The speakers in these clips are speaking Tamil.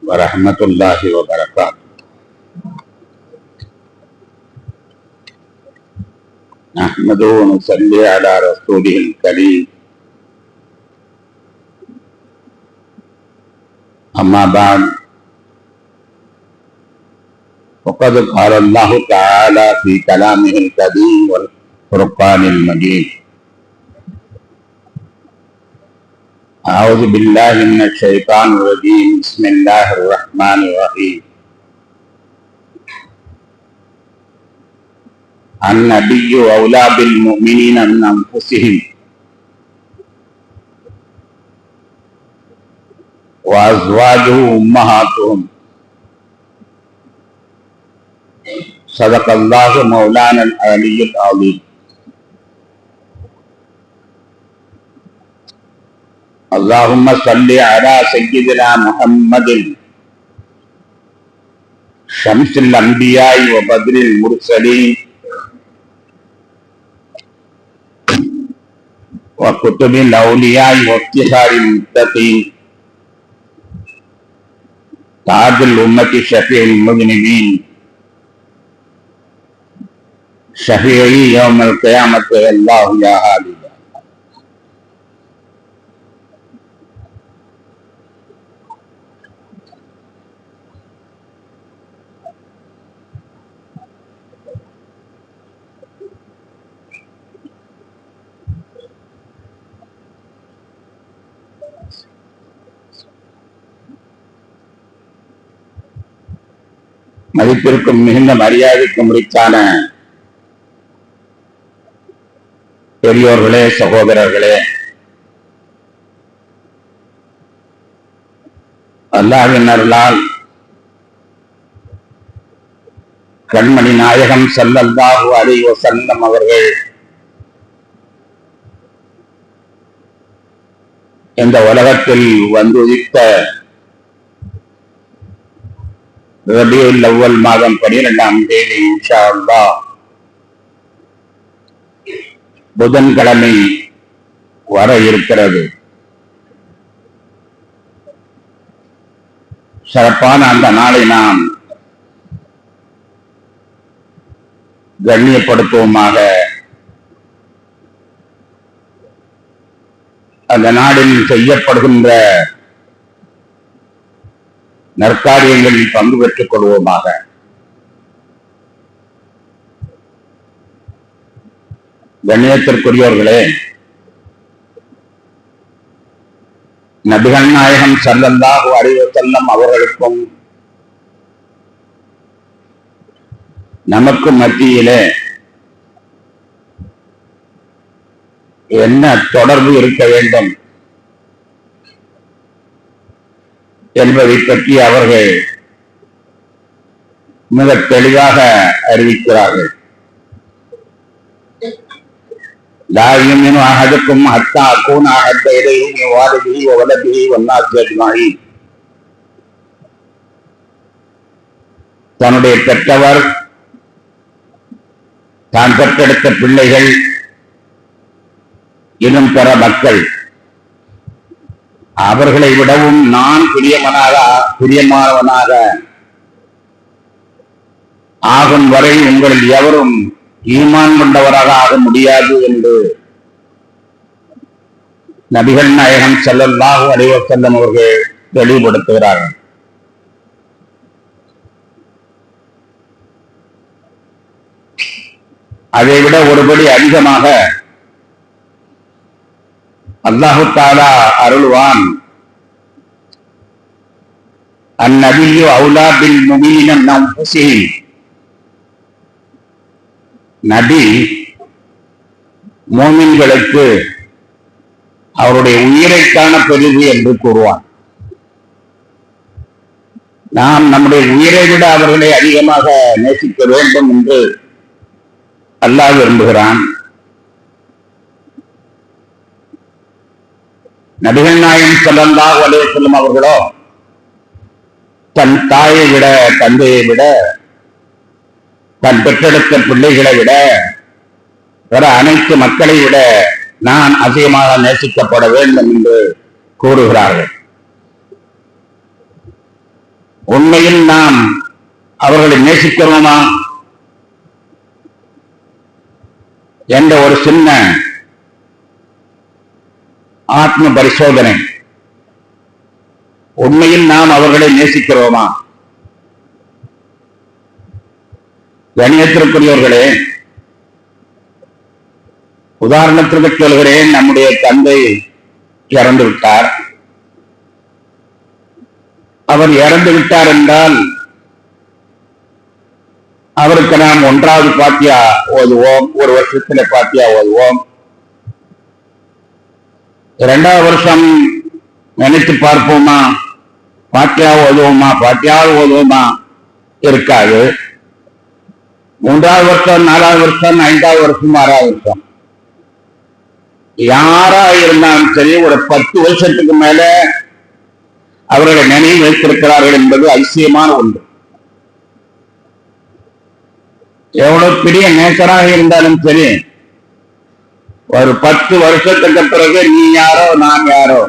வரஹ்மத்துல்லாஹி வபரகாத்துஹு. நஹ்மதுஹு வ நுஸல்லி அலா ரசூலில் கரீம். அம்மா பஅத். وقد قال الله تعالى في كلامه القديم والفرقان المجيد. أعوذ بالله من الشيطان الرجيم. بسم الله الرحمن الرحيم. النبي أولى بالمؤمنين من أنفسهم وأزواجه أمهاتهم. صدق الله مولانا العلي العظيم. اللهم صل على سيدنا محمد شمس الأنبياء وبدر المرسلين وكتب الأولياء وافتخار المتقين تاج الأمة شفيع المذنبين شفيعي يوم القيامة الله يا هادي. மதிப்பிற்கும் மிகுந்த மரியாதைக்கும் உரித்தான பெரியோர்களே, சகோதரர்களே, அல்லாஹ்வின் அருளால் கண்மணி நாயகம் ஸல்லல்லாஹு அலைஹி வஸல்லம் அவர்கள் இந்த உலகத்தில் வந்துதித்த ரபியுல் அவ்வல் மாதம் 12ஆம் தேதி இன்ஷா அல்லாஹ் புதன்கிழமை வர இருக்கிறது. சிறப்பான அந்த நாளை நாம் கண்ணியப்படுத்துவோமாக. அந்த நாளில் செய்யப்படுகின்ற நற்காரியங்களில் பங்கு பெற்றுக் கொள்வோமாக. கண்ணியத்திற்குரியவர்களே, நபிகள் நாயகம் ஸல்லல்லாஹு அலைஹி வஸல்லம் அவர்களுக்கும் நமக்கு மத்தியிலே என்ன தொடர்பு இருக்க வேண்டும் என்பதை பற்றி அவர்கள் மிக தெளிவாக அறிவிக்கிறார்கள். லா யுமினு அஹதுக்கும் ஹத்தா அகூன அஹப்ப இலைஹி மின் வாலிதிஹி வ வலதிஹி வன்னாஸி அஜ்மஈன். தன்னுடைய பெற்றவர், தான் பெற்றெடுத்த பிள்ளைகள், இன்னும் பிற மக்கள், அவர்களை விடவும் நான் பிரியமானவனாக ஆகும் வரை உங்களில் எவரும் ஈமான் கொண்டவராக ஆக முடியாது என்று நபிகள் நாயகம் ஸல்லல்லாஹு அலைஹி வஸல்லம் அவர்கள் தெளிவுபடுத்துகிறார்கள். அதைவிட ஒருபடி அதிகமாக அல்லாஹு தஆலா அருள்வான். அந்நபியு அவுலா பில் முஃமினீன மின் அன்ஃபுஸிஹிம். நபி மோமின்களுக்கு அவருடைய உயிரைக்கான பெரிது என்று கூறுவான். நாம் நம்முடைய உயிரை விட அவர்களை அதிகமாக நேசிக்க வேண்டும் என்று அல்லாஹ் விரும்புகிறான். நபிகள் நாயகம் ஸல்லல்லாஹு அலைஹி வஸல்லம் அவர்களோ தன் தாயை விட, தந்தையை விட, தன் பெற்றெடுத்த பிள்ளைகளை விட, பிற அனைத்து மக்களை விட நான் அதிகமாக நேசிக்கப்பட வேண்டும் என்று கூறுகிறார்கள். உண்மையில் நாம் அவர்களை நேசிக்கிறோமா என்ற ஒரு சின்ன ஆத்ம பரிசோதனை. உண்மையில் நாம் அவர்களை நேசிக்கிறோமா? கணியத்திற்குரியவர்களே, உதாரணத்திற்கு சொல்கிறேன், நம்முடைய தந்தை இறந்து விட்டார். அவர் இறந்து விட்டார் என்றால் அவருக்கு நாம் 1வது பாத்தியா ஓதுவோம், ஒரு வருஷத்துல பாத்தியா ஓதுவோம். 2வது வருஷம் நினைத்து பார்ப்போமா? பாத்தியா ஓதுவோமா? பாத்தியாவது ஓதுவோமா? இருக்காது. 3வது வருஷம், 4வது வருஷம், 5வது வருஷம், 6வது வருஷம், யாரா இருந்தாலும் சரி, ஒரு 10 வருஷத்துக்கு மேல அவர்களை நினைவு வைத்திருக்கிறார்கள் என்பது அதிசயமான ஒன்று. எவ்வளவு பெரிய நேசராக இருந்தாலும் சரி, ஒரு 10 வருஷத்துக்கு பிறகு நீ யாரோ நான் யாரோ,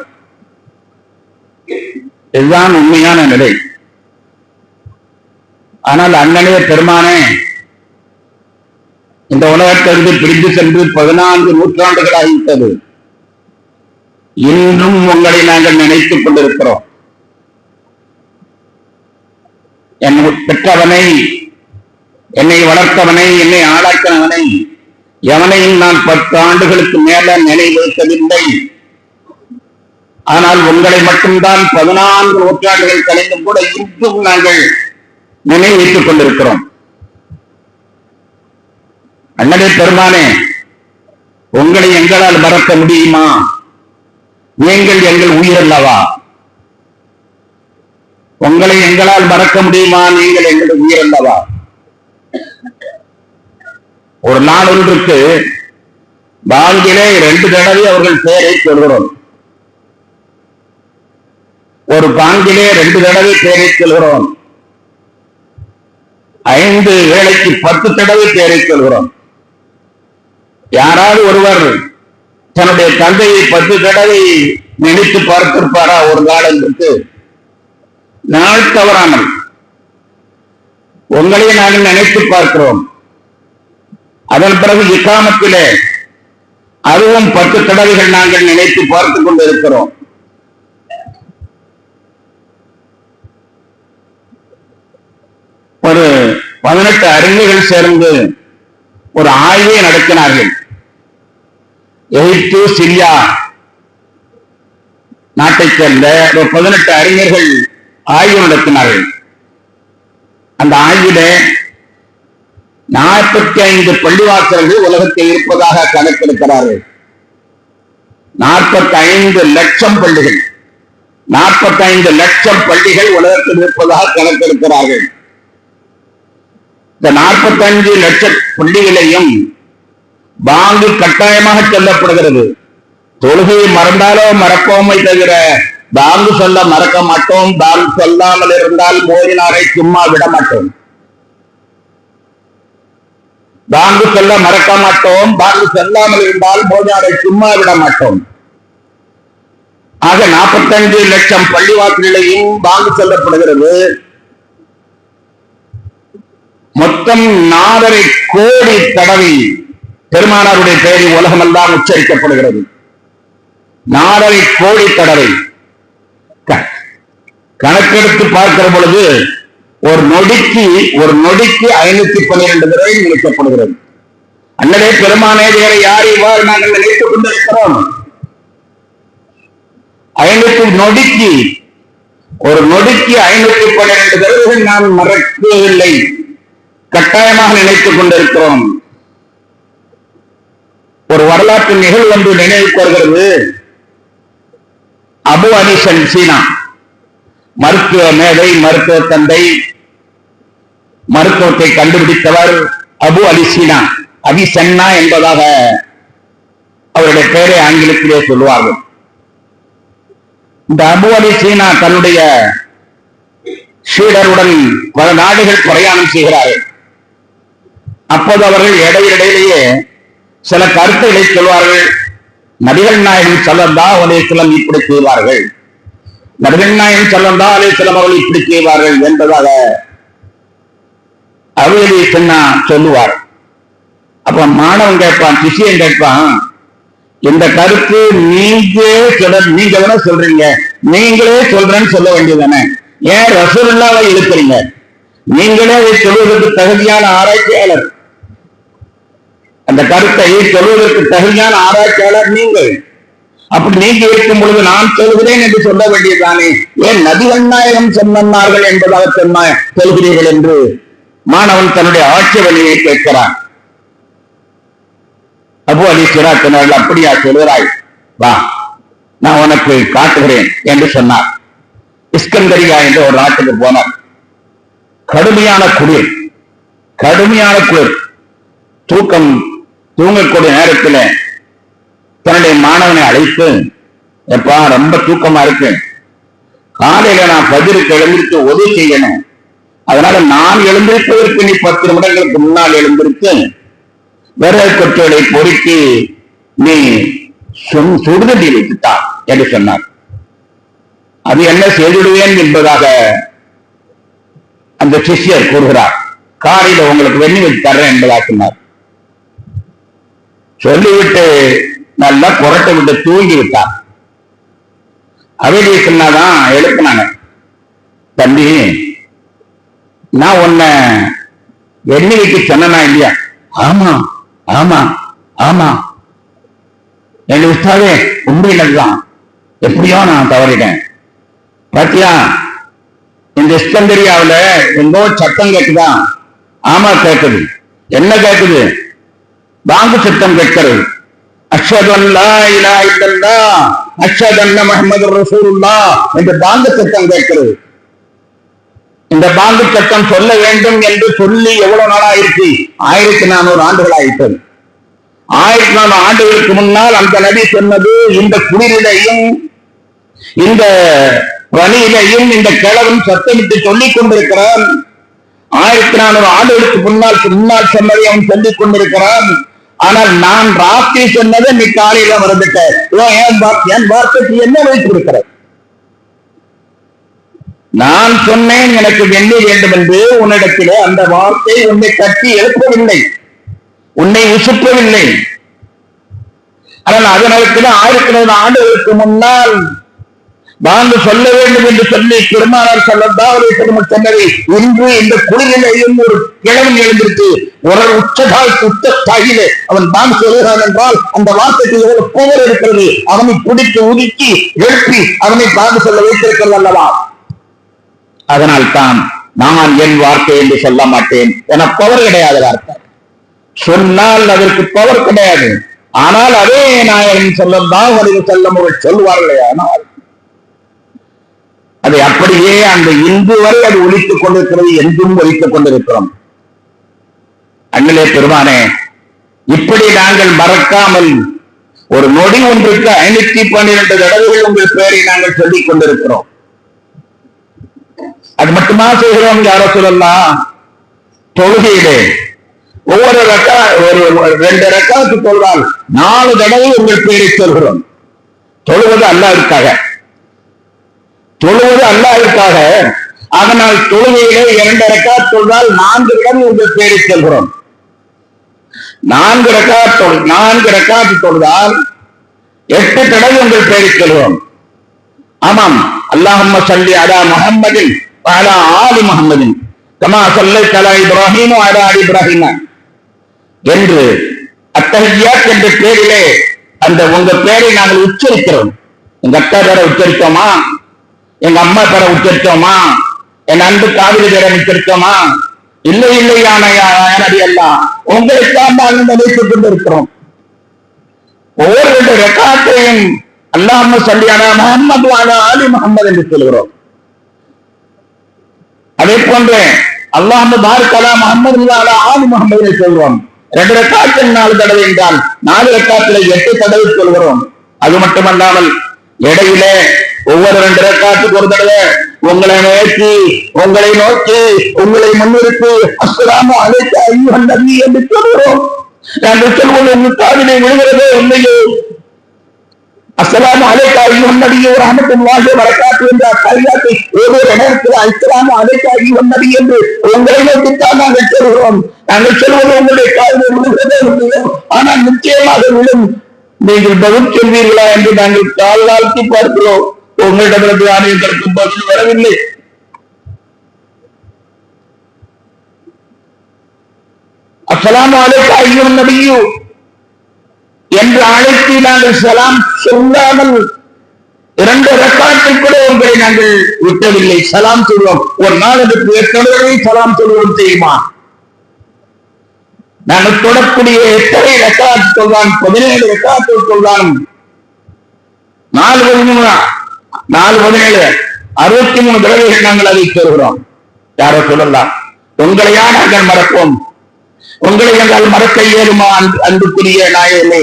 இதுதான் உண்மையான நிலை. ஆனால் அண்ணனே பெருமானே இந்த உலகத்திலிருந்து பிரிந்து சென்று 14 நூற்றாண்டுகளாகிவிட்டது. இன்றும் உங்களை நாங்கள் நினைத்துக் கொண்டிருக்கிறோம். என்னை பெற்றவனை, என்னை வளர்த்தவனை, என்னை ஆளாக்கினவனை எவனையும் நான் 10 ஆண்டுகளுக்கு மேல நினைவு வைக்கவில்லை. ஆனால் உங்களை மட்டும்தான் 14 நூற்றாண்டுகள் கழிந்தும் கூட இன்றும் நாங்கள் நினைவு வைத்துக் கொண்டிருக்கிறோம். அண்ணனே பெருமானே, உங்களை எங்களால் மறக்க முடியுமா? நீங்கள் எங்கள் உயிர் அல்லவா? உங்களை எங்களால் மறக்க முடியுமா? நீங்கள் எங்கள் உயிர் அல்லவா? ஒரு நாள் ஒன்றுக்கு பாங்கிலே 2 தடவை அவர்கள் பெயரை சொல்கிறோம். ஒரு பாங்கிலே 2 தடவை பெயரை சொல்கிறோம். 5 வேளைக்கு 10 தடவை பெயரை சொல்கிறோம். யாராவது ஒருவர் தன்னுடைய தந்தையை 10 தடவை நினைத்து பார்த்திருப்பாரா ஒரு காலத்திற்கு? நாள் தவறாமல் உங்களை நாங்கள் நினைத்து பார்க்கிறோம். அதன் பிறகு இக்காமத்திலே அதுவும் 10 தடவைகள் நாங்கள் நினைத்து பார்த்துக் கொண்டிருக்கிறோம். ஒரு 18 அறிஞர்கள் சேர்ந்து ஒரு ஆய்வை நடத்தினார்கள். எகிப்து, சிரியா நாட்டைச் சேர்ந்த 18 அறிஞர்கள் ஆய்வு நடத்தினார்கள். அந்த ஆய்விலே 45 பள்ளிவாசல்கள் உலகத்தில் இருப்பதாக கணக்கெடுக்கிறார்கள். 45 லட்சம் பள்ளிகள், 45 லட்சம் பள்ளிகள் உலகத்தில் இருப்பதாக கணக்கெடுக்கிறார்கள். இந்த 45 லட்சம் பள்ளிகளையும் பாங்கு கட்டாயமாக சொல்லப்படுகிறது. தொழுகையை மறந்தாலோ மறப்போமை தவிர பாங்கு சொல்ல மறக்க மாட்டோம். பாங்கு சொல்லாமல் இருந்தால் மோதினாரை சும்மா விட மாட்டோம். பாங்கு சொல்ல மறக்க மாட்டோம். பாங்கு சொல்லாமல் இருந்தால் மோதினாரை சும்மா விட மாட்டோம். ஆக 45 லட்சம் பள்ளிவாசல்களையும் பாங்கு சொல்லப்படுகிறது. மொத்தம் 4.5 கோடி தடவை பெருமானாருடைய பெயரில் உலகமெல்லாம் உச்சரிக்கப்படுகிறது. 4.5 கோடி தடவை. கணக்கெடுத்து பார்க்கிற பொழுது ஒரு நொடிக்கு 512 தடவை நினைக்கப்படுகிறது. அண்ணலே பெருமானே, வேற யார் இவ்வாறு நாங்கள் நினைத்துக் கொண்டிருக்கிறோம்? 500 நொடிக்கு 512 தடவைகள் நாம் மறக்கவில்லை, கட்டாயமாக நினைத்துக் கொண்டிருக்கிறோம். ஒரு வரலாற்று நிகழ்வு ஒன்று நினைவுக்கு வருகிறது. அபு அனிசன் சீனா மருத்துவ மேதை, மருத்துவ தந்தை, மருத்துவத்தை கண்டுபிடித்தவர் அபு அலி சீனா. அபிசன்னா என்பதாக அவருடைய பெயரை ஆங்கிலத்திலே சொல்லுவார்கள். இந்த அபு அலி சீனா தன்னுடைய சீடருடன் பல நாடுகள் பிரயாணம் செய்கிறார்கள். அப்போது அவர்கள் இடையிடையிலேயே சில கருத்துக்களை சொல்வார்கள். நபிகள் நாயகம் ஸல்லல்லாஹு அலைஹி வஸல்லம் இப்படி செய்வார்கள், நபிகள் நாயகம் ஸல்லல்லாஹு அலைஹி வஸல்லம் அவர்கள் இப்படி செய்வார்கள் என்பதாக அவையலி சொன்னா சொல்லுவார். அப்ப மாணவன் கேட்பான், சிஷியன் கேட்பான், இந்த கருத்து நீங்க தானே சொல்றீங்க, நீங்களே சொல்றேன்னு சொல்ல வேண்டியதானே, ஏன் ரசூலுல்லாஹ்வை இழுக்கிறீங்க? நீங்களே அதை சொல்வதற்கு தகுதியான ஆராய்ச்சியாளர், அந்த கருத்தை சொல்வதற்கு தகுதியான ஆராய்ச்சியாளர் நீங்கள். அப்படி நீங்க இருக்கும் பொழுது நான் சொல்கிறேன் என்று சொல்ல வேண்டியதுதானே, ஏன் நபிகள் நாயகம் சொன்னார்கள் என்பதாக சொல்கிறீர்கள் என்று மாணவன் தன்னுடைய ஆட்சேபனையை கேட்கிறான். அபூ அலி சிராஜ் சொன்னார்கள், அப்படியா சொல்கிறாய், வா நான் உனக்கு காட்டுகிறேன் என்று சொன்னார். இஸ்கந்தரியா என்ற ஒரு நாட்டுக்கு போனார். கடுமையான குளிர், தூங்கக்கூடிய நேரத்தில் தன்னுடைய மாணவனை அழைத்து, எப்பா ரொம்ப தூக்கமா இருக்கு, காலையில நான் ஃபஜ்ருக்கு எழுந்திருத்து உதவி செய்யணும், அதனால நான் எழுந்திருப்பதற்கு நீ 10 நிமிடங்களுக்கு முன்னால் எழுந்திருத்து விரல் கொட்டுகளை பொறுக்கி நீ சுடுதண்ணி வைத்துட்டார் என்று சொன்னார். அது என்ன செய்துடுவேன் என்பதாக அந்த சிஷ்யர் கூறுகிறார். காலையில உங்களுக்கு வெண்ணி வச்சு தர்றேன் என்பதாக சொன்னார். சொல்லிவிட்டு நல்லா புரட்டை விட்டு தூங்கி விட்டார். அவையிலே சொன்னாதான் எழுப்பினாங்க, தம்பி நான் உன்னை வெண்ணி வைக்க சொன்னா இல்லையா? ஆமா ஆமா ஆமா என்று விட்டாவே உண்மையில்தான், எப்படியோ நான் தவறிட்டேன். பாத்தியா, இந்த இஸ்கந்தரியாவில எங்கோ சத்தம் கேட்குதா? ஆமா கேட்குது. என்ன கேட்குது? பாங்கு சத்தம் கேட்கிறது. அஷ்ஹது அல்லா இலாஹ இல்லல்லாஹ் அஷ்ஹது அன்ன முஹம்மதுர் ரசூலுல்லாஹ் என்ற பாங்கு சத்தம் கேட்கிறது. இந்த பாங்கு சத்தம் சொல்ல வேண்டும் என்று சொல்லி எவ்வளவு நாளா இருக்கு? 1400 ஆண்டுகள் ஆயிட்டது. 1400 ஆண்டுகளுக்கு முன்னால் அந்த நபி சொன்னது, இந்த குளிரிலையும் இந்த பணியிலையும் இந்த கிழவன் சத்தமிட்டு சொல்லிக் கொண்டிருக்கிறான். 1400 ஆண்டுகளுக்கு முன்னால் சொன்னதை அவன் சொல்லிக் கொண்டிருக்கிறான். ஆனால் நான் ராத்திரி சொன்னதை நீ காலையில வந்துட்ட, என் வார்த்தைக்கு என்ன வைத்திருக்கிற? நான் சொன்னேன் எனக்கு வெண்ணி வேண்டும் என்று உன்னிடத்திலே, அந்த வார்த்தை உன்னை கட்டி எழுப்பவில்லை, உன்னை உசுப்பவில்லை. ஆனால் அதனால 1400 ஆண்டுகளுக்கு முன்னால் நான் சொல்ல வேண்டும் என்று சொல்லி பெருமானார் ஸல்லல்லாஹு அலைஹி வஸல்லம் சொன்னதை இன்று இந்த குளிரிலேயும் ஒரு கிழவன் எழுந்திருக்கு, ஒரு உச்சத்தாயிலே அவன் தான் சொல்கிறான் என்றால் அந்த வார்த்தைக்கு எவ்வளவு பவர் இருக்கிறது. அவனை பிடித்து உதுக்கி எழுப்பி அவனை பாங்கு சொல்ல வைத்திருக்கிறது அல்லவா? அதனால் தான் நான் என் வார்த்தை என்று சொல்ல மாட்டேன், என பவர் கிடையாது. வார்த்தை சொன்னால் அதற்கு பவர் கிடையாது. ஆனால் அதே நாயகன் ஸல்லல்லாஹு அலைஹி வஸல்லம் அவர்கள் சொல்வார்களே, ஆனால் அதை அப்படியே அந்த இன்று வரை அது ஒலித்துக் கொண்டிருக்கிறது, என்றும் ஒலித்துக் கொண்டிருக்கிறோம். அண்ணலே பெருமானே, இப்படி நாங்கள் மறக்காமல் ஒரு நொடி ஒன்றுக்கு 512 தடவைகள் உங்கள் பெயரை நாங்கள் சொல்லிக் கொண்டிருக்கிறோம். அது மட்டுமா செய்கிறோம்? யாரோ சொல்லலாம், தொழுகையிலே ஒவ்வொரு ஒரு 2 ரக்காத்து தொழுதால் 4 தடவை உங்கள் பெயரை சொல்கிறோம். தொழுவது அல்லாஹ்விற்காக. அதனால் தொழுகையிலே 2 ரக்காத் தொழுதால் 4 தடவை உங்கள் பெயரை சொல்கிறோம். 4 ரக்காத்து தொழுதால் 8 தடவை உங்கள் பெயரை சொல்கிறோம். ஆமாம், அல்லாஹும்ம ஸல்லி அலா முஹம்மதின் வ அலா ஆலி முஹம்மதின் கமா ஸல்லைத அலா இப்ராஹீம் வ அலா ஆலி இப்ராஹீம் என்று அத்தஹிய்யாத் என்ற பேரிலே அந்த உங்க பேரை நாங்கள் உச்சரிக்கிறோம். எங்க அக்கா பேரை உச்சரித்தோமா? எங்க அம்மா பேரை உச்சரித்தோமா? என் அன்பு காவிரி பேரை உச்சரித்தோமா? இல்லை எல்லாம் உங்களுக்காக நாங்கள் நினைத்துக் கொண்டிருக்கிறோம். ஒவ்வொரு 2 ரக்காத்தையும் அல்லாஹும்ம ஸல்லி அலா முஹம்மது வ அலா ஆலி முஹம்மது என்று சொல்கிறோம். அதே போன்று அல்லாஹும்ம பாரிக் அலா முஹம்மது வ அலா ஆலி முஹம்மது என்று சொல்கிறோம். 2 ரக்காத்தில் 4 தடவை என்றால் 4 ரக்காத்திலே 8 தடவை சொல்கிறோம். அது மட்டுமல்லாமல் இடையிலே ஒவ்வொரு 2 ரக்காத்துக்கு ஒரு தடவை உங்களை நோக்கி உங்களை முன்னிறுத்தி அஸ்ஸலாமு அலைக்க அய்யுஹன் நபி என்று சொல்கிறோம். நாங்கள் சொல்வது உங்கள் காதிலே விழுகிறதே இல்லையோ? அஸ்ஸலாமு அலைக்கா அய்யுஹன் நபியே ரஹ்மத்துல்லாஹி வ பரக்காத்துஹு என்ற கலிமாத்தை ஒவ்வொரு நேரத்தில் அஸ்ஸலாமு அலைக்கா அய்யுஹன் நபி என்று உங்களை நோக்கித்தான் நாங்கள் சொல்கிறோம். நாங்கள் சொல்வது உங்களுடைய காதில் விழுகிறதே, ஆனால் நிச்சயமாக விழும். நீங்கள் பதில் சொல்வீர்களா என்று நாங்கள் கால் தாழ்த்தி பார்க்கிறோம். உங்களிடமிருந்து ஆணையத்திற்கு பதில் வரவில்லை. அஸ்ஸலாமு அலைக்கா அய்யுஹன் நபியே என்று அழைத்து நாங்கள் சலாம் சொல்லாமல் 2 ரக்காத்தில் கூட உங்களை நாங்கள் விட்டவில்லை. சலாம் சொல்வோம். ஒரு நாளுக்கு எத்தனை சலாம் சொல்வோம் தெரியுமா? நாங்கள் தொடக்கூடிய எத்தனை ரக்காத் சொல்வான்? 17 ரக்காத்தில் சொல்வான். 4-17 63 தடவைகள் நாங்கள் அதை சொல்கிறோம். யாரோ சொல்லலாம், உங்களையா நாங்கள் மறப்போம்? உங்களை எங்கள் மறக்க இயலுமா? அன்புக்குரிய நாயகமே,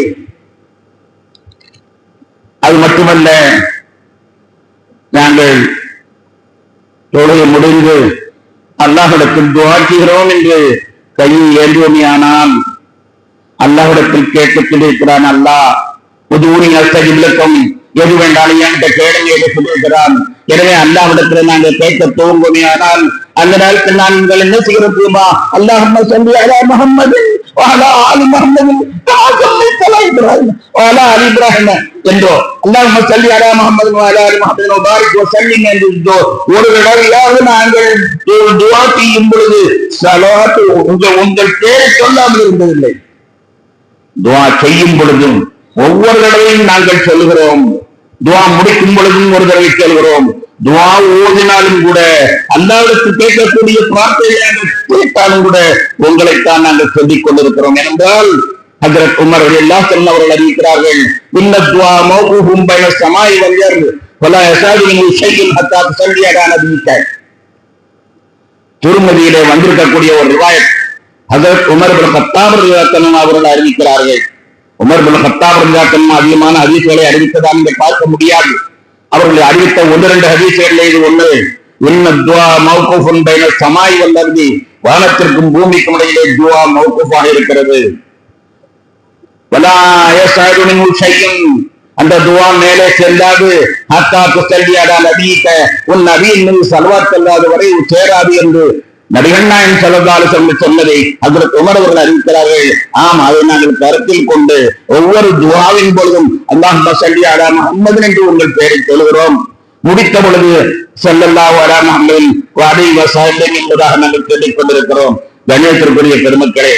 அது மட்டுமல்ல, நாங்கள் தொழுகை முடிந்து அல்லாஹ்விடத்தில் துஆ செய்கிறோம் என்று கையை ஏந்துவோமையானால் அல்லாஹ்விடத்தில் கேட்டுக் கொண்டிருக்கிறான். அல்லாஹ் உதூனி அஸ்தஜிப் லக்கும், எது வேண்டாலும் என்கிட்ட கேளுங்க என்று சொல்லியிருக்கிறான். எனவே அல்லாஹ்விடத்தில் நாங்கள் கேட்க துவங்குவோமையானால் அந்த நேரத்தில் நான் நீங்கள் என்ன செய்கிறோம்? அல்லாஹும்ம ஸல்லி அலா முஹம்மதின் வ அலா ஆலி முஹம்மதின் கமா ஸல்லைத அலா இப்ராஹீம் வ அலா ஆலி இப்ராஹீம் என்றோ, அல்லாஹும்ம ஸல்லி அலா முஹம்மதின் வ அலா ஆலி முஹம்மதின் வ பாரிக் வ ஸல்லிம் என்றோ ஒரு தடவையாவது நாங்கள் துஆ செய்யும் பொழுது ஸலாத் உங்கள் பேரை சொல்லாமல் இருந்ததில்லை. துஆ செய்யும் பொழுதும் ஒவ்வொரு தடவையும் நாங்கள் சொல்லுகிறோம். துஆ முடிக்கும் பொழுதும் ஒரு தடவை சொல்கிறோம். துஆ ஓதினாலும் கூட அல்லாஹ்வுக்கு கேட்கக்கூடிய பிரார்த்தனையை நாங்கள் கேட்டாலும் கூட உங்களைத்தான் நாங்கள் சொல்லிக் கொண்டிருக்கிறோம். ஏனென்றால் ஹஜ்ரத் உமர் ரலியல்லாஹு அன்ஹு அவர்கள் அறிவிக்கிறார்கள், இன்ன துஆ மௌகூஃபுன் பைன ஸமாஇ வல் அர்த் வலா யஸாது மின் ஷைஇன் ஹத்தா துஸல்லி அலா நபியிக. திருமதியிலே வந்திருக்கக்கூடிய ஒரு ரிவாயத் ஹஜ்ரத் உமர் இப்னு கத்தாப் ரலியல்லாஹு அன்ஹு அவர்கள் அறிவிக்கிறார்கள். உமர் இப்னு கத்தாப் ரலியல்லாஹு அன்ஹு அதிகமான ஹதீஸ்களை அறிவித்ததாக இங்கே பார்க்க முடியாது. அவர்கள் அறிவித்த 1-2 ஹதீஸ்களில் இது ஒன்று. இன்ன துஆ மௌகூஃபுன் பைன ஸமாஇ வல் அர்த், வானத்திற்கும் பூமிக்கும் இடையிலே துஆ மௌகூஃபாக இருக்கிறது. வலா யஸாது மின் ஷைஇன், அந்த துஆ மேலே செல்லாது. ஹத்தா துஸல்லி அலா நபியிக, உன் நபியின் மீது ஸலவாத் சொல்லாத வரை சேராது என்று நபிகள் நாயகம் ஸல்லல்லாஹு அலைஹி வஸல்லம் சொன்னதை ஹஜ்ரத் உமர் அவர்கள் அறிவிக்கிறார்கள். ஆம், அதை நாங்கள் கருத்தில் கொண்டு ஒவ்வொரு துஆவின் பொழுதும் அல்லாஹும்ம ஸல்லி அலா முஹம்மதின் என்று உங்கள் பெயரை சொல்கிறோம். முடித்த பொழுது ஸல்லல்லாஹு அலா முஹம்மதின் வ அலைஹி வஸல்லம் என்பதாக நாங்கள் சொல்லிக் கொண்டிருக்கிறோம். கண்ணியத்திற்குரிய பெருமக்களே,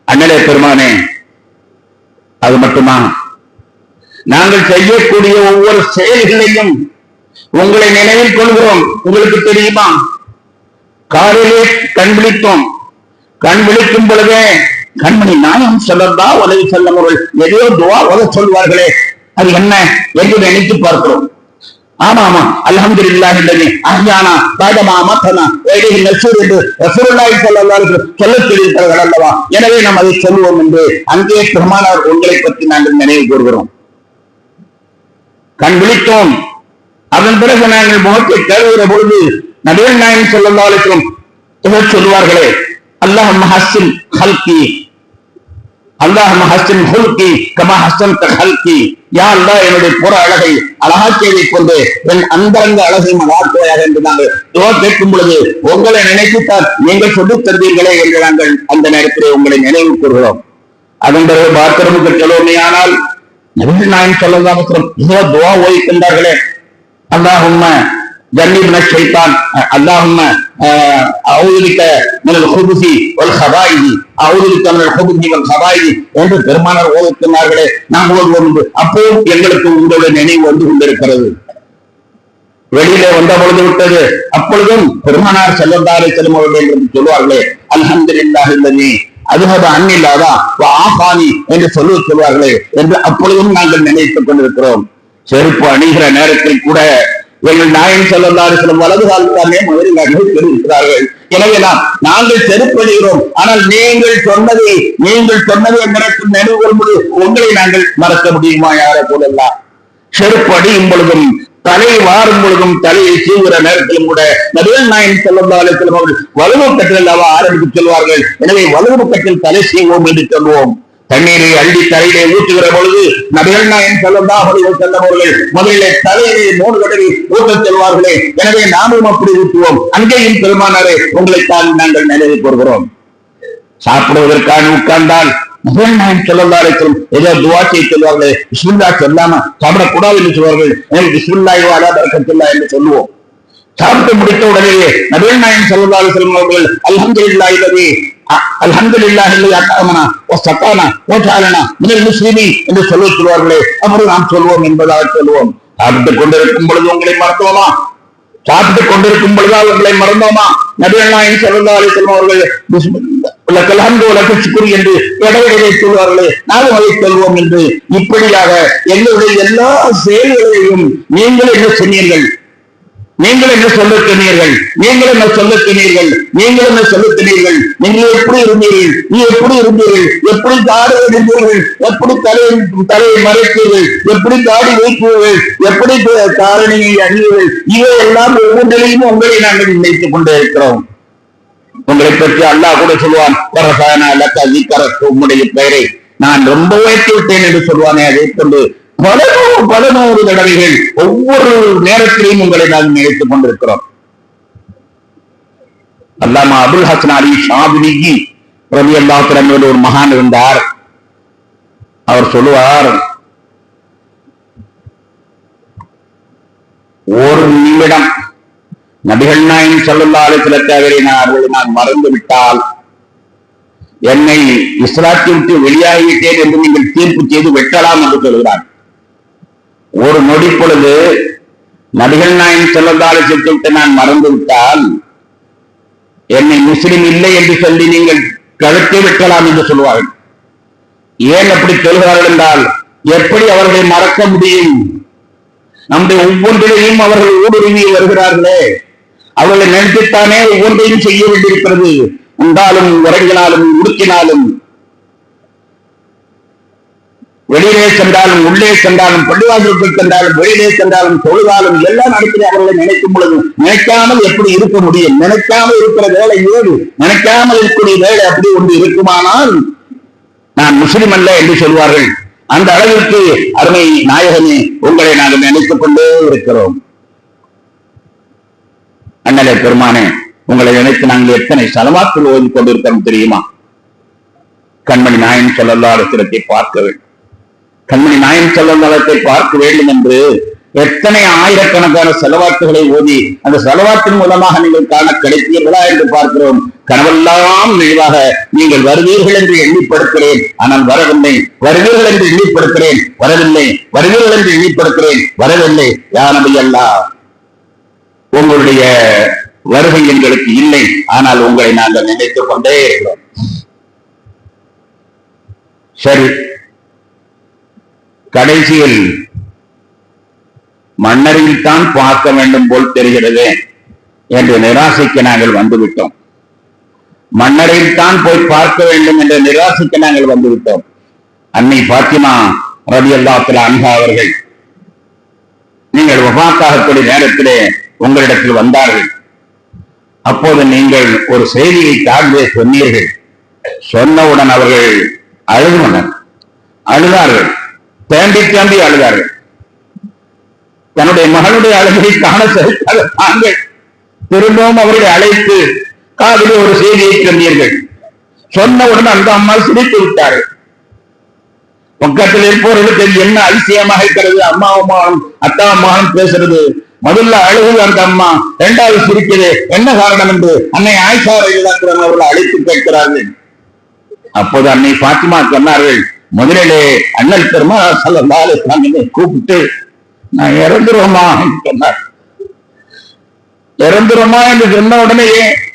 அண்ணலே பெருமானே, அது மட்டுமா? நாங்கள் செய்யக்கூடிய ஒவ்வொரு செயல்களையும் உங்களை நினைவில் கொள்கிறோம். உங்களுக்கு தெரியுமா, காலையிலே கண் விழித்தோம். கண் விழிக்கும் பொழுதே கண்மணி நாயகம் ஸல்லல்லாஹு அலைஹி வஸல்லம் அவர்கள் எதையோ துஆ ஓத சொல்வார்களே, அது என்ன என்று நினைத்து பார்க்கிறோம். ஆமா ஆமா, அல்ஹம்துலில்லாஹி அல்லதி அஹ்யானா பஅதமா அமத்தனா வ இலைஹி நஷூர் என்று ரசூலுல்லாஹி ஸல்லல்லாஹு அலைஹி வஸல்லம் சொல்லச் சொல்லியிருக்கிறார்கள் அல்லவா? எனவே நாம் அதை சொல்லுவோம் என்று அங்கே பெருமானார் உங்களை பற்றி நாங்கள் நினைவு கூறுகிறோம். கண் விழித்தோம். அதன் பிறகு நாங்கள் முகத்தை கழுவுகிற பொழுது நபிகள் நாயகம் ஸல்லல்லாஹு அலைஹி வஸல்லம் இதை சொல்வார்களே, அல்லாஹும்ம ஹஸ்ஸின் ஹல்கி, அல்லாஹும்ம ஹஸ்ஸின் ஹுல்கி கமா ஹஸ்ஸன்த ஹல்கி. யா அல்லாஹ், என்னுடைய புற அழகை அழகாக்கியதைக் கொண்டு என் அந்தரங்க அழகையும் அழகாக்குவாயாக என்று நாங்கள் துஆ கேட்கும் பொழுது உங்களை நினைத்துத்தான் நீங்கள் சொல்லித் தருவீர்களே என்று நாங்கள் அந்த நேரத்திலே உங்களை நினைவு கூறுகிறோம். அதன் பிறகு பாத்ரூமுக்கு செல்வோமேயானால் நபிகள் நாயகம் ஸல்லல்லாஹு அலைஹி வஸல்லம் இதோ துஆ ஓதிக்கின்றார்களே, அல்லாஹும்ம ஜன்னிப்னா ஷைத்தான், அல்லாஹும்ம அஊது பிக மினல் குபுஸி வல் ஹபாயிஸி, அஊது பிக மினல் குபுஸி வல் ஹபாயிஸி என்று பெருமானார் ஓதுகிறார்களே, நாம் ஓதுவோம். அப்போ எங்களுக்கு உங்களுடைய நினைவு வந்து கொண்டிருக்கிறது. வெளியிலே வந்த பொழுது விட்டது. அப்பொழுதும் பெருமானார் ஸல்லல்லாஹு அலைஹி வஸல்லம் அவர்கள் என்று சொல்வார்களே, அல்ஹம்துலில்லாஹி அல்லதி அதுஹப அன்னில் அதா வ ஆஃபானி என்று சொல்வார்களே என்று அப்பொழுதும் நாங்கள் நினைத்துக் கொண்டிருக்கிறோம். செருப்பு அணிகிற நேரத்தில் கூட எங்கள் நாயகம் ஸல்லல்லாஹு அலைஹி வஸல்லம் வலது கால்தானே முதலில் தெரிவிக்கிறார்கள். எனவே நாங்கள் செருப்பு அணிகிறோம். ஆனால் நீங்கள் சொன்னதை எனக்கு நினைவு வரும்போது உங்களை நாங்கள் மறக்க முடியுமா? யாரை போலெல்லாம் செருப்பு அணியும் பொழுதும் தலை வாரும் பொழுதும் தலையை சீவுகிற நேரத்திலும் கூட நபிகள் நாயகம் ஸல்லல்லாஹு அலைஹி வஸல்லம் அவர்கள் வலது கட்டில் ஆரம்பித்து சொல்வார்கள். எனவே வலது பக்கத்தில் தலை செய்வோம் என்று சொல்வோம். தண்ணீரை அள்ளி தலையிலே ஊற்றுகிற பொழுது நபிகள் நாயகம் ஸல்லல்லாஹு அலைஹி வஸல்லம் அவர்கள் முதலிலே தலையிலே 3 தடவை ஊற்றச் செல்வார்களே. எனவே நாமும் அப்படி ஊற்றுவோம். அங்கேயும் பெருமானாரே உங்களைத்தான் நாங்கள் நினைவு கூறுகிறோம். சாப்பிடுவதற்காக உட்கார்ந்தால் நபிகள் நாயகம் ஸல்லல்லாஹு அலைஹி வஸல்லம் ஏதோ துஆ செய்ய சொல்வார்களே, பிஸ்மில்லாஹ் சொல்லாம சாப்பிடக்கூடாது என்று சொல்வார்கள். எனவே பிஸ்மில்லாஹி வ அலா பரக்கத்துல்லாஹ் என்று சொல்லுவோம். சாப்பிட்டு முடித்த உடனேயே நபிகள் நாயகம் ஸல்லல்லாஹு அலைஹி வஸல்லம் அவர்கள் அல்ஹம்துலில்லாஹி அல்லதி அல்ஹம்துலில்லாஹி அல்லதி அத்அமனா வ ஸகானா வ ஜஅலனா மினல் முஸ்லிமீன் என்று சொல்வார்களே, அப்படி நாம் சொல்வோம் என்பதாக சொல்வோம். சாப்பிட்டுக் கொண்டிருக்கும் பொழுது உங்களை மறந்தோமா? சாப்பிட்டுக் கொண்டிருக்கும் பொழுது உங்களை மறந்தோமா? நபிகள் நாயகம் ஸல்லல்லாஹு அலைஹி வஸல்லம் அவர்கள் லக்கல் ஹம்து வ லக்கல் ஷுக்ரு என்று இடையிடையே சொல்வார்களே, நாமும் அதை சொல்வோம் என்று இப்படியாக எங்களுடைய எல்லா செயல்களையும் நீங்கள் என்ன சொன்னீர்கள், நீங்கள் என்ன சொல்லுகிறீர்கள், நீங்கள் என்ன சொல்லுகிறீர்கள், நீங்கள் என்ன சொல்லுகிறீர்கள், நீங்கள் எப்படி இருந்தீர்கள், நீ எப்படி இருந்தீர்கள், எப்படி தாடி இருந்தீர்கள், எப்படி தலையை மறைத்தீர்கள், எப்படி தாடி வைத்தீர்கள், எப்படி காரணியை அணிவீர்கள், இவையெல்லாம் ஒவ்வொன்றிலையும் உங்களை நாங்கள் நினைத்துக் கொண்டே இருக்கிறோம். உங்களை பற்றி அல்லாஹ் கூட சொல்வான், உம்முடைய பெயரை நான் ரொம்ப உயர்த்தி விட்டேன் என்று சொல்வானே, அதை கொண்டு பல நூறு தடவைகள் ஒவ்வொரு நேரத்திலையும் உங்களை நாங்கள் நினைத்துக் கொண்டிருக்கிறோம். அல்லாமா அபுல் ஹசன் அலி ஷாபிலி ரலியல்லாஹு அன்ஹு ஒரு மகான் இருந்தார். அவர் சொல்லுவார், ஒரு நிமிடம் நபிகள் நாயகம் ஸல்லல்லாஹு அலைஹி வஸல்லம் நான் மறந்து விட்டால் என்னை இஸ்லாத்தை விட்டு வெளியாகிவிட்டேன் என்று நீங்கள் தீர்ப்பு செய்து வெட்டலாம் என்று சொல்கிறார். ஒரு நொடி பொழுது நபிகள் நாயகம் ஸல்லல்லாஹு அலைஹி வஸல்லம் நான் மறந்து விட்டால் என்னை முஸ்லிம் இல்லை என்று சொல்லி நீங்கள் கழுத்தை வெட்டலாம் என்று சொல்வார்கள். ஏன் அப்படி சொல்கிறார்கள் என்றால், எப்படி அவர்களை மறக்க முடியும்? நம்முடைய ஒவ்வொன்றிலையும் அவர்கள் ஊடுருவி வருகிறார்களே, அவர்களை நினைத்துத்தானே ஒவ்வொன்றையும் செய்ய வேண்டியிருக்கிறது. உண்டாலும் உறங்கினாலும் உடுக்கினாலும், வெளியிலே சென்றாலும் உள்ளே சென்றாலும், பள்ளிவாசலுக்குள் சென்றாலும் வெளியிலே சென்றாலும், தொழுதாலும் எல்லாம் நடத்தி அவர்களை நினைக்கும் பொழுது நினைக்காமல் எப்படி இருக்க முடியும்? நினைக்காமல் இருக்கிற வேலை ஏது? நினைக்காமல் இருக்கக்கூடிய வேலை அப்படி ஒன்று இருக்குமானால் நான் முஸ்லிம் அல்ல என்று சொல்வார்கள். அந்த அளவிற்கு அருமை நாயகமே உங்களை நாங்கள் நினைத்துக் கொண்டே இருக்கிறோம். அண்ணலே பெருமானே, உங்களை நினைத்து நாங்கள் எத்தனை ஸலவாத்துல் ஓதிக் கொண்டிருக்கிறோம் தெரியுமா? கண்மணி நாயகம் ஸல்லல்லாஹு அலைஹி வஸல்லம் பார்க்க வேண்டும், கண்மணி நாயகம் ஸல்லல்லாஹு அலைஹி வஸல்லம் பார்க்க வேண்டும் என்று எத்தனை ஆயிரக்கணக்கான ஸலவாத்துகளை ஓதி அந்த ஸலவாத்தின் மூலமாக நீங்கள் காண கிடைத்தீர்களா என்று பார்க்கிறோம். கனவெல்லாம் நினைவாக நீங்கள் வருவீர்கள் என்று எண்ணிப்படுத்துகிறேன், ஆனால் வரவில்லை. வருவீர்கள் என்று எண்ணிப்படுத்துகிறேன், வரவில்லை. வருவீர்கள் என்று எண்ணிப்படுத்துகிறேன், வரவில்லை. யா நபி அல்லாஹ், உங்களுடைய வருகை எங்களுக்கு இல்லை, ஆனால் உங்களை நாங்கள் நினைத்துக் கொண்டே இருக்கிறோம். சரி, கடைசியில் மன்னரையில் தான் பார்க்க வேண்டும் போல் தெரிகிறது என்று நிராசைக்கு நாங்கள் வந்துவிட்டோம். மன்னரையில் தான் போய் பார்க்க வேண்டும் என்ற நிராசைக்கு நாங்கள் வந்துவிட்டோம். அன்னை பாத்திமா ரலியல்லாஹு அன்ஹா அவர்கள் நீங்கள் வஃபாத்தாகக்கூடிய நேரத்திலே உங்களிடத்தில் வந்தார்கள். அப்போது நீங்கள் ஒரு செய்தியை தாழ்வே சொன்னீர்கள். சொன்னவுடன் அவர்கள் அழுதார்கள், தேம்பி தேம்பி அழுதார்கள். தன்னுடைய மகனுடைய அழுகை காண சகிக்காத தாங்கள் திரும்பவும் அவர்களை அழைத்து காதிலே ஒரு செய்தியை சொன்னீர்கள். சொன்னவுடன் அந்த அம்மா சிரித்து விட்டார்கள். பக்கத்தில் இருப்பவர்களுக்கு என்ன அதிசயமாக இருக்கிறது, அம்மாவும் மகனும் அத்தாவும் மகனும் பேசுறது. முதல்ல அழுகுது அந்த அம்மா, இரண்டாவது சிரிக்கிறது. என்ன காரணம் என்று அன்னை ஆயிஷா ரலியல்லாஹு அவர்கள் அழைத்து கேட்கிறார்கள். அப்போது அன்னை பாத்திமா சொன்னார்கள், முதலிலே அண்ணல் பெருமானார் ஸல்லல்லாஹு அலைஹி வஸல்லம் கூப்பிட்டு நான் இறந்துருவோமா என்று சொன்னார். இறந்துருமா என்று சொன்ன உடனே,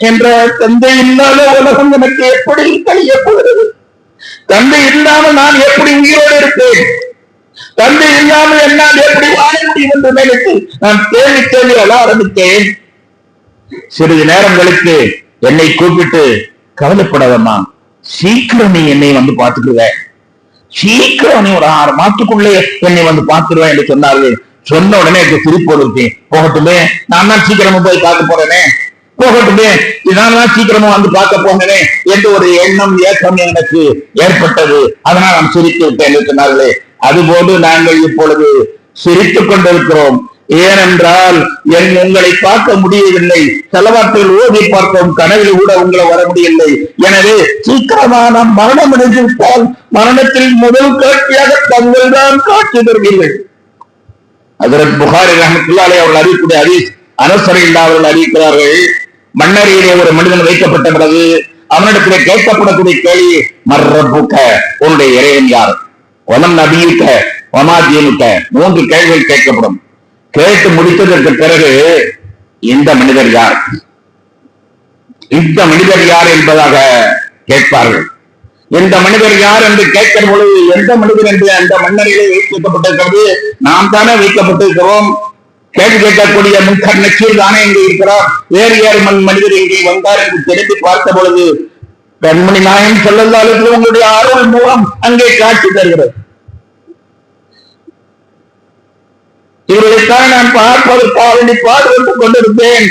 என்ற தந்தை இல்லாத உலகம் எனக்கு எப்படி கழிய போகிறது? தந்தை இல்லாமல் நான் எப்படி உயிரோடு இருப்பேன்? தந்தை இல்லாமல் என்னால் எப்படி வாழ முடியும் என்று நினைத்து நான் தேடி தேடி அழ ஆரம்பித்தேன். சிறிது நேரம் கழித்து என்னை கூப்பிட்டு, கவலைப்படாதம்மா, சீக்கிரம் நீ என்னை வந்து பார்த்துக்குவ, சீக்கிரம் நீ ஒரு 6 மாதத்துக்குள்ளே என்னை வந்து பார்த்துருவேன் என்று சொன்னார்கள். சொன்ன உடனே எனக்கு திருப்பி கொடுத்தேன். போகட்டுமே, நான் தான் சீக்கிரமா போய் பார்க்க போறேனே, போகட்டுமே, இதனால சீக்கிரமா வந்து பார்க்க போனே என்று ஒரு எண்ணம் ஏக்கம் எனக்கு ஏற்பட்டது. அதனால் நான் சிரித்து விட்டேன் என்று சொன்னார்களே, அதுபோது நாங்கள் இப்பொழுது சிரித்துக் கொண்டிருக்கிறோம். ஏனென்றால் உங்களை பார்க்க முடியவில்லை, செலவாற்றில் ஓதி பார்த்தோம், கனவில் கூட உங்களை வர முடியவில்லை. எனவே சீக்கிரமான மரணம் அடைந்துவிட்டால் மரணத்தில் முதல் காட்சியாக தங்கள் தான் காட்சி தருவீர்கள். ஹஜ்ரத் புகாரி ரஹ்மத்துல்லாஹி அவர்கள் அறிவிக்கூடிய ஹதீஸ், அனஸ் ரலியல்லாஹு அவர்கள் அறிவிக்கிறார்கள், மண்ணறையிலே ஒரு மனிதன் வைக்கப்பட்ட பிறகு அவனிடத்திலே கேட்கப்படக்கூடிய கேள்வி, மர்ரப்புக்க, உன்னுடைய இறைவன் யார், வமன் நபியுக்க, வமா தீனுக்க, 3 கேள்விகள் கேட்கப்படும். கேட்டு முடித்ததற்கு பிறகு இந்த மனிதர் யார், இந்த மனிதர் யார் என்பதாக கேட்பார்கள். இந்த மனிதர் யார் என்று கேட்கிற பொழுது எந்த மனிதர் என்று அந்த மன்னரிலே வைக்கப்பட்டிருக்கிறது, நாம் தானே வைக்கப்பட்டிருக்கிறோம். கேள்வி கேட்கக்கூடிய முன்கர் நக்கீர் தானே இங்கே இருக்கிறார், வேறு யார் மனிதர் இங்கே வந்தார் என்று திரும்பி பார்த்த பொழுது கண்மணி நாயகம் ஸல்லல்லாஹு அலைஹி வஸல்லம் உங்களுடைய அருள் மூலம் அங்கே காட்சி தருகிறது. இவர்களுக்காக நான் பார்ப்பதற்காக பாடுபட்டுக் கொண்டிருந்தேன்.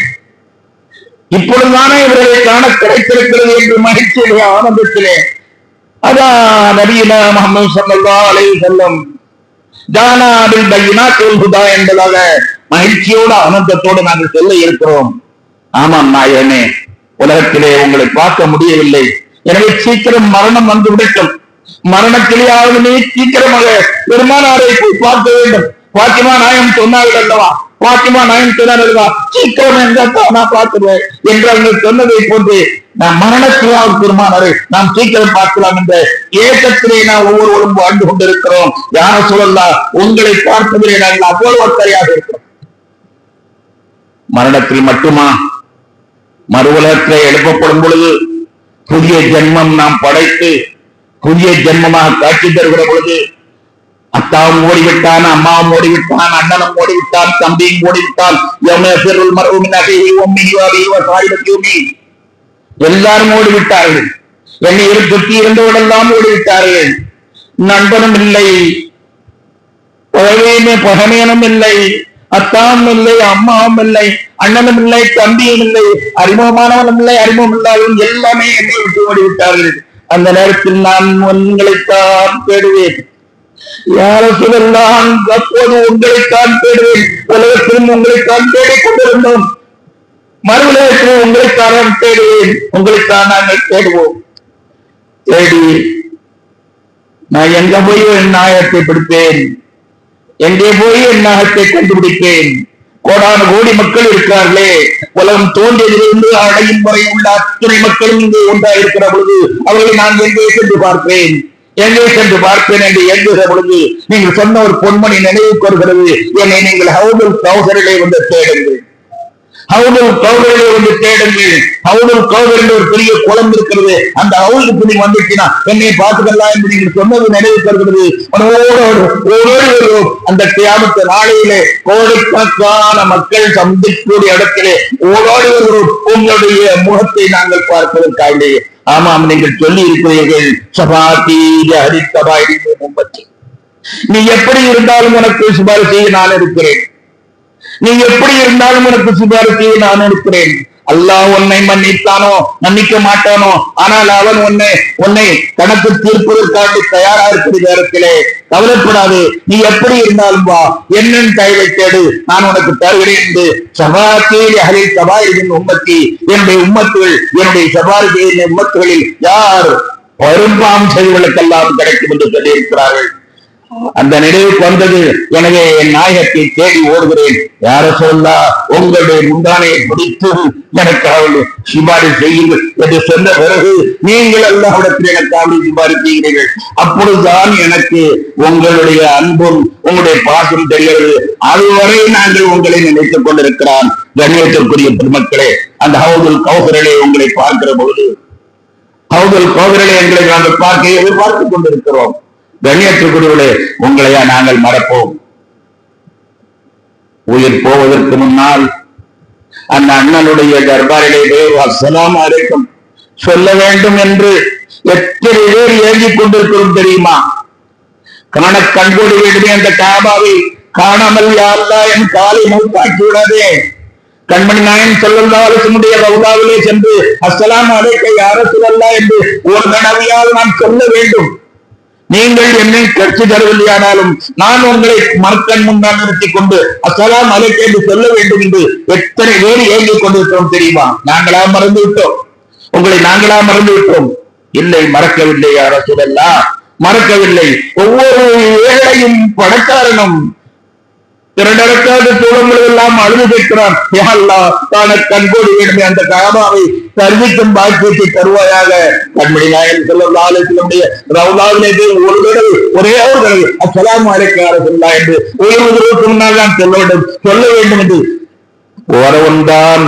இப்பொழுதுதானே இவர்களை காண கிடைத்திருக்கிறது என்று மகிழ்ச்சியிலே ஆனந்தத்திலே அதான் நபியினா முஹம்மது ஸல்லல்லாஹு அலைஹி வஸல்லம் ஜானா பில் பையினாத்தில் ஹுதா என்பதாக மகிழ்ச்சியோடு ஆனந்தத்தோடு நாங்கள் சொல்ல இருக்கிறோம். ஆமாம் நாயகனே, உலகத்திலே உங்களை பார்க்க முடியவில்லை, எனவே சீக்கிரம் மரணம் வந்து விடட்டும், மரணத்திலேயாவது நீ சீக்கிரமாக பெருமானாரை போய் பார்க்க வேண்டும். பாத்திமா நாயம் சொன்னார்கள் அல்லவா, பாத்திமா நாயம் சொன்னார்களா, சீக்கிரம் என்றால் நான் பார்த்துருவேன் என்று அவர்கள் சொன்னதை போன்று நான் மரணத்திலாவது பெருமானாரை நாம் சீக்கிரம் பார்க்கலாம் என்ற ஏக்கத்திலே நான் ஒவ்வொருவரும் வாழ்ந்து கொண்டிருக்கிறோம். யார சொல்லலாம், உங்களை பார்ப்பதிலே நாங்கள் அவ்வளவு அக்கறையாக இருக்கிறோம். மரணத்தில் மட்டுமா, மறு உலகத்திலே எழுப்பப்படும் பொழுது புதிய ஜென்மம் நாம் படைத்து புதிய ஜென்மமாக காட்சி தருகிற பொழுது அத்தாவும் ஓடிவிட்டான், அம்மாவும் ஓடிவிட்டான், அண்ணனும் ஓடிவிட்டான், தம்பியும் ஓடிவிட்டான், எல்லாரும் ஓடிவிட்டார்கள். என்னை சுற்றி இருந்தவர்களெல்லாம் ஓடிவிட்டார்கள். நண்பனும் இல்லை, பகமையனும் இல்லை, அத்தாவும் இல்லை, அம்மாவும் இல்லை, அண்ணனும் இல்லை, தம்பியும் இல்லை, அறிமுகமானவனும் இல்லை, அறிமுகம் இல்லாதவன் எல்லாமே என்னை விட்டு ஓடிவிட்டார்கள். அந்த நேரத்தில் நான் உங்களைத்தான் தேடுவேன். யார சொல்லலாம், அப்போது உங்களைத்தான் தேடுவேன். உலகத்திலும் உங்களைத்தான் தேடிக் கொண்டிருந்தோம், மறு உலகத்திலும் உங்களைத்தான் தேடுவேன். உங்களைத்தான் நாங்கள் தேடுவோம். தேடி நான் எங்க போய் என் நாயகத்தை பிடிப்பேன், எங்கே போய் என் நாயகத்தை கண்டுபிடிப்பேன். கோடான கோடி மக்கள் இருக்கிறார்களே, உலகம் தோன்றியதிலிருந்து அடையும் வரை உள்ள அத்தனை மக்களும் இங்கே ஒன்றாக இருக்கிற பொழுது அவர்களை நான் எங்கே சென்று பார்ப்பேன், எங்கே சென்று பார்ப்பேன் என்று எண்ணுகிற பொழுது நீங்கள் சொன்ன ஒரு பொன்மணி நினைவுக்கு வருகிறது. என்னை நீங்கள் ஹவுதுல் கௌசரிலே வந்து தேடுங்கள், ஹவுதுல் கௌசரிலே வந்து தேடுங்கள். ஹவுதுல் கௌசர் என்று ஒரு பெரிய குளம் இருக்கிறது, அந்த ஹவுதுக்கு நீ வந்துச்சுன்னா என்னை பார்த்துக்கலாம் என்று நீங்கள் சொன்னது நினைவுக்கு வருகிறது. அந்த கியாமத்து நாளையிலே கோடிக்கணக்கான மக்கள் சந்திக்கக்கூடிய இடத்திலே ஓடோடி வருகிறோம் உங்களுடைய முகத்தை நாங்கள் பார்ப்பதற்காக. ஆமாம், நீங்கள் சொல்லி இருக்கிறீர்கள், நீ எப்படி இருந்தாலும் உனக்கு சிபாரிசு செய்ய நான் இருக்கிறேன், நீ எப்படி இருந்தாலும் உனக்கு சிபாரிசு செய்ய நான் இருக்கிறேன். அல்லாஹ் உன்னை மன்னித்தானோ மன்னிக்க மாட்டானோ, ஆனால் அவன் உன்னை கணக்கு தீர்ப்பதற்காக தயாரா இருக்கிற நேரத்திலே கவலைப்படாது, நீ எப்படி இருந்தாலும் வா, என்னென்ன கைவை தேடு, நான் உனக்கு தருகிறேன் என்று சபாத்தியில் அகலில் சபாரின் உம்மத்தி, என்னுடைய உம்மத்துகள், என்னுடைய சபாரிகளின் உம்மத்துகளில் யார் பெரும்பாம் செய்திகளுக்கெல்லாம் கிடைக்கும் என்று சொல்லியிருக்கிறார்கள். அந்த நினைவுக்கு வந்தது. எனவே என் நாயகத்தை தேடி ஓடுகிறேன். யார சொல்லா, உங்களுடைய முந்தானையை பிடித்து எனக்கு அவள் சிபாரிசு செய்யுங்கள் என்று சொன்ன பிறகு நீங்கள் எல்லாவிடத்தில் எனக்கு அவள் சிபாரிசு செய்கிறீர்கள். அப்பொழுதுதான் எனக்கு உங்களுடைய அன்பும் உங்களுடைய பாசம் தெரிகிறது. அதுவரை நாங்கள் உங்களை நினைத்துக் கொண்டிருக்கிறான். கண்ணியத்திற்குரிய பெருமக்களே, அந்த ஹவுதுல் கௌசரிலே உங்களை பார்க்கிற பொழுது, ஹவுதுல் கௌசரிலே எங்களை நாங்கள் பார்க்க எதிர்பார்த்துக் கொண்டிருக்கிறோம். கண்ணியத்திற்குரியவர்களே, உங்களையா நாங்கள் மறப்போம்? உயிர் போவதற்கு முன்னால் அந்த அண்ணனுடைய தர்பாரிலே அஸ்ஸலாமு அலைக்கும் சொல்ல வேண்டும் என்று எத்தனை பேர் ஏங்கிக் கொண்டிருக்கிறோம் தெரியுமா? கண்கூடி வேண்டுமே அந்த காபாவை காணாமல் யா அல்லாஹ் என் காலை மூக்காக்கி விடாதே, கண்மணி நாயன் ஸல்லல்லாஹு அலைஹி வஸல்லம் ரவுதாவிலே சென்று அஸ்ஸலாமு அலைக்க யா ரசூலல்லாஹ் என்று ஒரு தடவையாவது நான் சொல்ல வேண்டும். நீங்கள் என்னை கட்சி தரவில்லையானாலும் நான் உங்களை மறுக்கண் முன்னால் நிறுத்திக் கொண்டு அஸ்ஸலாமு அலைக்க என்று சொல்ல வேண்டும் என்று எத்தனை பேர் ஏங்கிக் கொண்டிருக்கிறோம் தெரியுமா? நாங்களா மறந்து விட்டோம், உங்களை நாங்களா மறந்து விட்டோம். இல்லை, மறக்கவில்லை யா ரசூலல்லாஹ், மறக்கவில்லை. ஒவ்வொரு ஏழையும் பணக்காரனும் திரண்டடக்காத தோழங்கள் எல்லாம் அழுது கேட்கிறான், யா அல்லாஹ் தான கண்கோடி வேண்டுமே அந்த காபாவை தருவிக்கும் பாக்கியத்தை தருவாயாக. கண்மணி நாயன் ஸல்லல்லாஹு அலைஹி வஸல்லம் ரவுதாவிலே ஒரு தடவை, ஒரே ஒரு தடவை அஸ்ஸலாமு அலைக்க யா ரசூலல்லாஹ் என்று உயிருக்கு முன்னால் தான் சொல்ல வேண்டும் என்று போறவன் தான்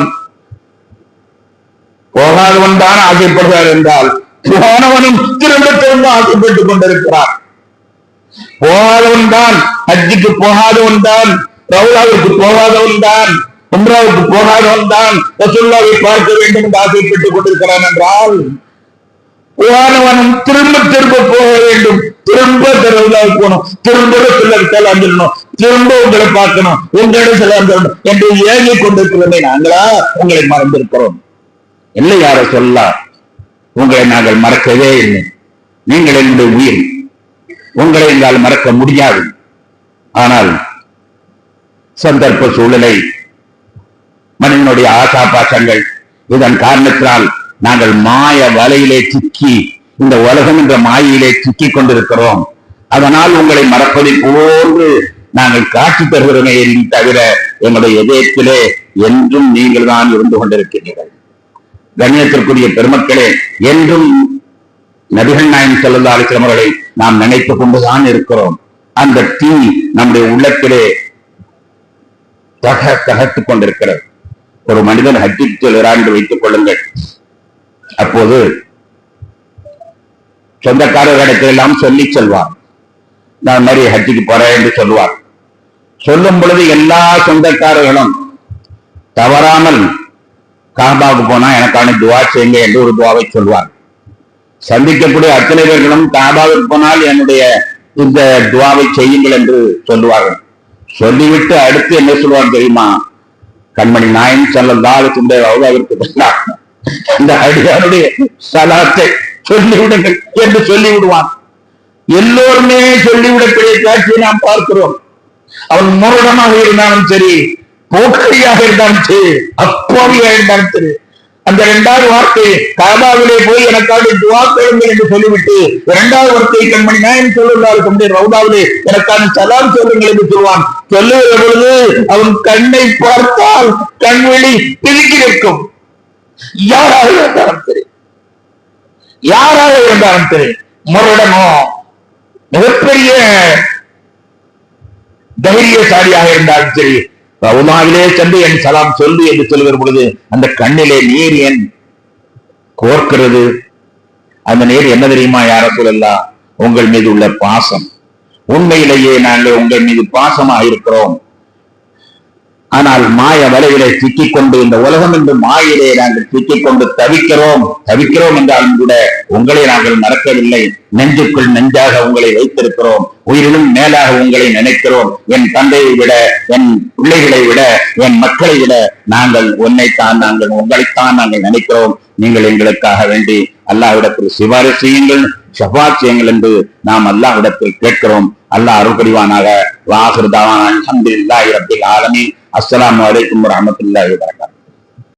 போகாதவன் தான் ஆசைப்படுகிறார் என்றால் போனவனும் திரும்ப திரும்ப ஆசைப்பட்டுக் கொண்டிருக்கிறார். போகாதவன் தான், ஹஜ்ஜுக்கு போகாதவன் தான், ரவுலாவுக்கு போகாதவன் தான், உம்ராவுக்கு போகாதவன் தான் ரசூலுல்லாஹை பார்க்க வேண்டும் என்று ஆசைப்பட்டுக் கொண்டிருக்கிறான் என்றால் போனவனும் திரும்ப திரும்ப போக வேண்டும், திரும்ப ரவுலாவுக்கு போகணும், திரும்ப ரசூலுல்லாஹி சொல்லணும், திரும்ப உங்களை பார்க்கணும், உங்களிடம் செல்லணும் என்று ஏங்கிக் கொண்டிருக்கிறதை நாங்களா உங்களை மறந்திருக்கிறோம். இல்லை யார சொல்லலாம், உங்களை நாங்கள் மறக்கவே இல்லை. நீங்கள் என்னுடைய உயிர், உங்களை எங்களால் மறக்க முடியாது. ஆனால் சந்தர்ப்ப சூழலை, மனிதனுடைய ஆசா பாசங்கள், இதன் காரணத்தினால் நாங்கள் மாய வலையிலே சிக்கி, இந்த உலகம் என்ற மாயிலே சிக்கி கொண்டிருக்கிறோம். அதனால் உங்களை மறப்பதை போன்று நாங்கள் காட்சி தருகிறோமே தவிர எங்களுடைய இதயத்திலே என்றும் நீங்கள் தான் இருந்து கொண்டிருக்கிறீர்கள். கண்ணியத்திற்குரிய பெருமக்களே, என்றும் நபிகள் நாயகம் ஸல்லல்லாஹு அலைஹி வஸல்லம் அவர்களை நாம் நினைத்துக் கொண்டுதான் இருக்கிறோம். அந்த தீ நம்முடைய உள்ளத்திலே தகத்துக் கொண்டிருக்கிறது. ஒரு மனிதன் ஹஜ்ஜுக்கு செல்கிறான் என்று வைத்துக் கொள்ளுங்கள். அப்போது சொந்தக்காரர்களிடத்தில் எல்லாம் சொல்லி செல்வார், நான் மாதிரி ஹஜ்ஜுக்கு போறேன் என்று சொல்லுவார். சொல்லும் பொழுது எல்லா சொந்தக்காரர்களும் தவறாமல் காபாவுக்கு போனா எனக்கான துவா செய்யுங்க என்று ஒரு துவாவை சொல்வார். சந்திக்கக்கூடிய அத்தனை பேர்களும் காபாவிற்கு போனால் என்னுடைய இந்த துவாவை செய்யுங்கள் என்று சொல்லுவார்கள். சொல்லிவிட்டு அடுத்து என்ன சொல்லுவார் தெரியுமா? கண்மணி நாயன் ஸல்லல்லாஹு அலைஹி வஸல்லம் இந்த அடியாருடைய ஸலாத்தை சொல்லிவிடுங்கள் என்று சொல்லிவிடுவான். எல்லோருமே சொல்லிவிடக்கூடிய காட்சியை நாம் பார்க்கிறோம். அவன் முரடமாக இருந்தாலும் சரி, போக்கடியாக இருந்தாலும் சரி, அப்பாவியாக இருந்தாலும் சரி, அந்த இரண்டாவது வார்த்தை காபாவிலே போய் எனக்காக துவா கேளுங்கள் என்று சொல்லிவிட்டு இரண்டாவது வார்த்தை கண்மணி நாயன் ஸல்லல்லாஹு அலைஹி வஸல்லம் ரவுதாவிலே எனக்கான சலாம் சொல்லுங்கள் என்று சொல்வான். சொல்லுகிற பொழுது அவன் கண்ணை பார்த்தால் கண்வெளி பிதுக்கி நிற்கும். யாராக இருந்தாலும் சரி, யாராக இருந்தாலும் சரி, முரடனோ மிகப்பெரிய தைரியசாலியாக இருந்தாலும் சரி, ரவுதாவிலே சென்று என் சலாம் சொல்லு என்று சொல்லுகிற பொழுது அந்த கண்ணிலே நீர் ஏன் கோர்க்கிறது? அந்த நீர் என்ன தெரியுமா? யா ரசூலல்லாஹ், உங்கள் மீது உள்ள பாசம். உண்மையிலேயே நாங்கள் உங்கள் மீது பாசமாக இருக்கிறோம். ஆனால் மாய வலையிலே சிக்கிக்கொண்டு, இந்த உலகம் என்று மாயிலே நாங்கள் சிக்கிக்கொண்டு தவிக்கிறோம் என்றாலும் கூட உங்களை நாங்கள் மறக்கவில்லை. நெஞ்சுக்குள் நெஞ்சாக உங்களை வைத்திருக்கிறோம். உயிரிலும் மேலாக உங்களை நினைக்கிறோம். என் தந்தையை விட, என் பிள்ளைகளை விட, என் மக்களை விட நாங்கள் உங்களைத்தான் நாங்கள் நினைக்கிறோம். நீங்கள் எங்களுக்காக வேண்டி அல்லாஹ்விடத்தில் சிபாரிசு செய்யுங்கள், ஷஃபாத் செய்யுங்கள் என்று நாம் அல்லாஹ்விடத்தில் கேட்கிறோம். அல்லாஹ் அருள் புரிவானாக. வ ஆகிரு தஅவானா அல்ஹம்துலில்லாஹி ரப்பில் ஆலமீன். அஸ்ஸலாமு அலைக்கும் வரஹ்மத்துல்லாஹி வபரகாத்துஹு.